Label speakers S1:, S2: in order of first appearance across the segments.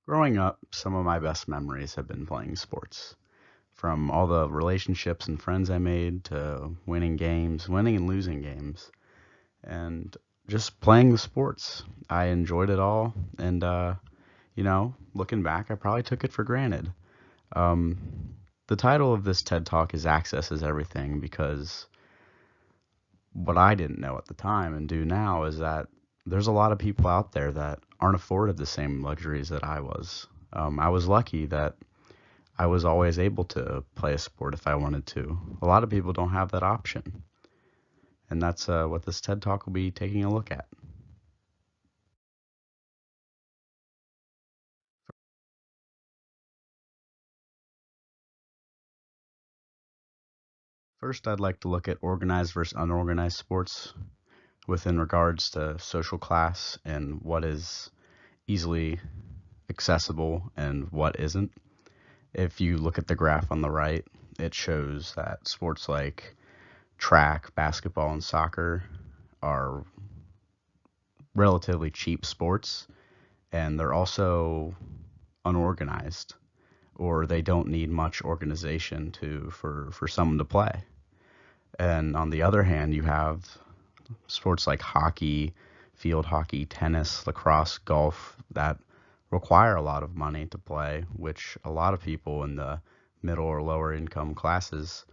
S1: Growing up, some of my best memories have been playing sports. From all the relationships and friends I made to winning games, winning and losing games, and just playing the sports. I enjoyed it all, and looking back, I probably took it for granted. Um, the title of this TED Talk is Access is Everything because what I didn't know at the time and do now is that there's a lot of people out there that aren't afforded the same luxuries that I was. I was lucky that I was always able to play a sport if I wanted to. A lot of people don't have that option. And that's what this TED Talk will be taking a look at. First, I'd like to look at organized versus unorganized sports within regards to social class and what is easily accessible and what isn't. If you look at the graph on the right, it shows that sports like track, basketball, and soccer are relatively cheap sports, and they're also unorganized, or they don't need much organization for someone to play. And on the other hand, you have sports like hockey, field hockey, tennis, lacrosse, golf that require a lot of money to play, which a lot of people in the middle or lower income classes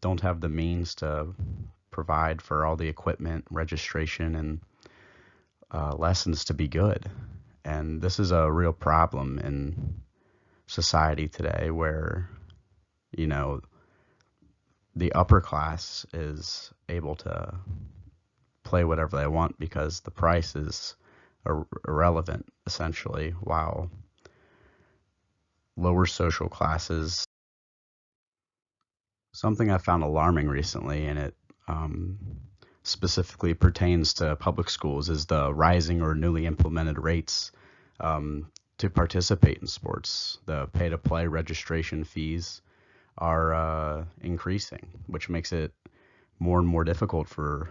S1: don't have the means to provide for all the equipment, registration, and lessons to be good. And this is a real problem in society today where, you know, the upper class is able to play whatever they want because the price is irrelevant, essentially, while lower social classes, something I found alarming recently, and it um, specifically pertains to public schools, is the rising or newly implemented rates um, to participate in sports. The pay to play registration fees are increasing, which makes it more and more difficult for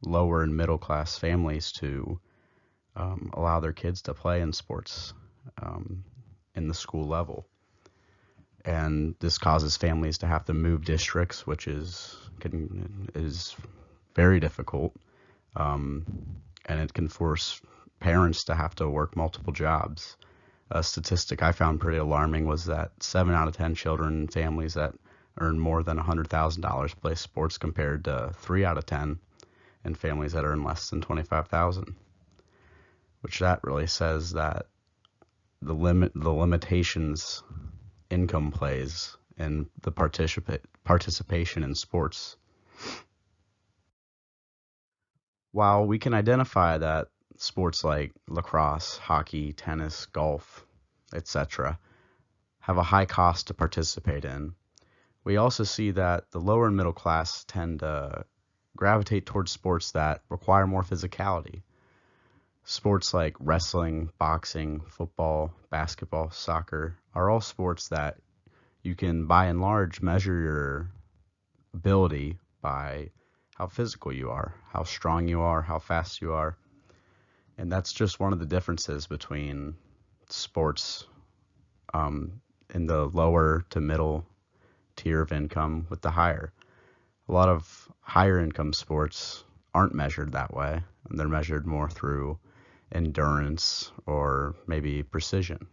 S1: lower and middle class families to allow their kids to play in sports um, in the school level. And this causes families to have to move districts, which is very difficult, um, and it can force parents to have to work multiple jobs. A statistic I found pretty alarming was that 7 out of 10 children in families that earn more than $100,000 play sports compared to 3 out of 10 in families that earn less than 25,000. Which that really says that the limitations income plays in the participation in sports. While we can identify that sports like lacrosse, hockey, tennis, golf, etc., have a high cost to participate in, we also see that the lower and middle class tend to gravitate towards sports that require more physicality. Sports like wrestling, boxing, football, basketball, soccer are all sports that you can, by and large, measure your ability by how physical you are, how strong you are, how fast you are. And that's just one of the differences between sports in the lower to middle tier of income with the higher. A lot of higher income sports aren't measured that way, and they're measured more through endurance or maybe precision.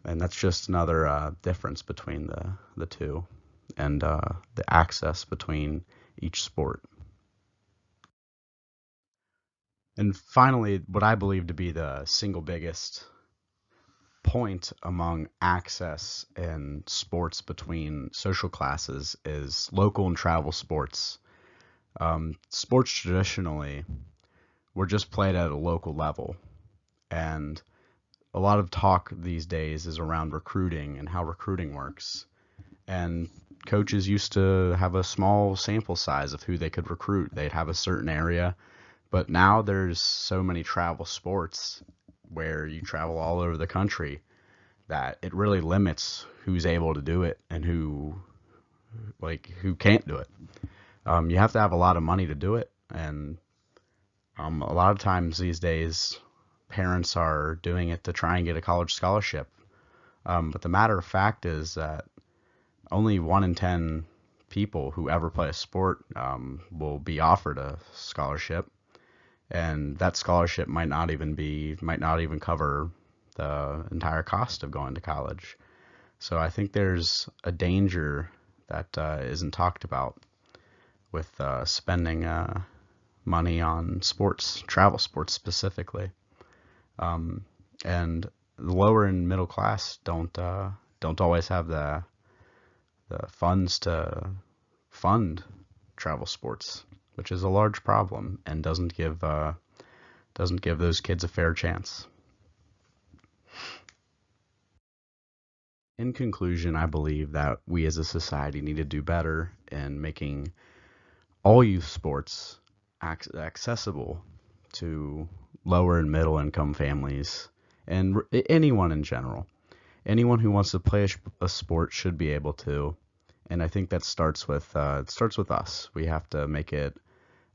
S1: And that's just another difference between the two and the access between each sport. And finally, what I believe to be the single biggest point among access in sports between social classes is local and travel sports. Sports traditionally were just played at a local level, and a lot of talk these days is around recruiting and how recruiting works. And coaches used to have a small sample size of who they could recruit. They'd have a certain area, but now there's so many travel sports where you travel all over the country that it really limits who's able to do it and who can't do it. You have to have a lot of money to do it, and a lot of times these days parents are doing it to try and get a college scholarship. But the matter of fact is that only 1 in 10 people who ever play a sport will be offered a scholarship, and that scholarship might not even cover the entire cost of going to college. So I think there's a danger that isn't talked about with spending money on sports, travel sports specifically. And the lower and middle class don't always have the funds to fund travel sports, which is a large problem and doesn't give those kids a fair chance. In conclusion, I believe that we as a society need to do better in making all youth sports accessible to lower and middle income families and anyone in general. Anyone who wants to play a sport should be able to, and I think that starts with us. We have to make it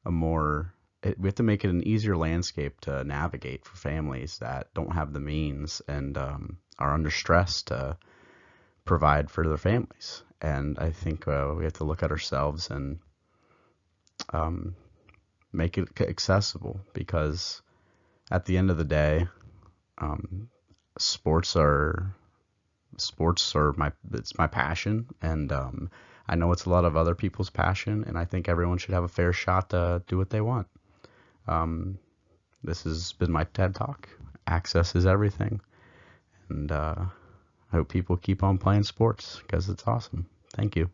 S1: a more we have to make it an easier landscape to navigate for families that don't have the means and are under stress to provide for their families. And I think we have to look at ourselves and um, make it accessible, because at the end of the day, um, sports are my it's my passion, and I know it's a lot of other people's passion, and I think everyone should have a fair shot to do what they want. Um, this has been my TED Talk. Access is everything, and I hope people keep on playing sports because it's awesome. Thank you.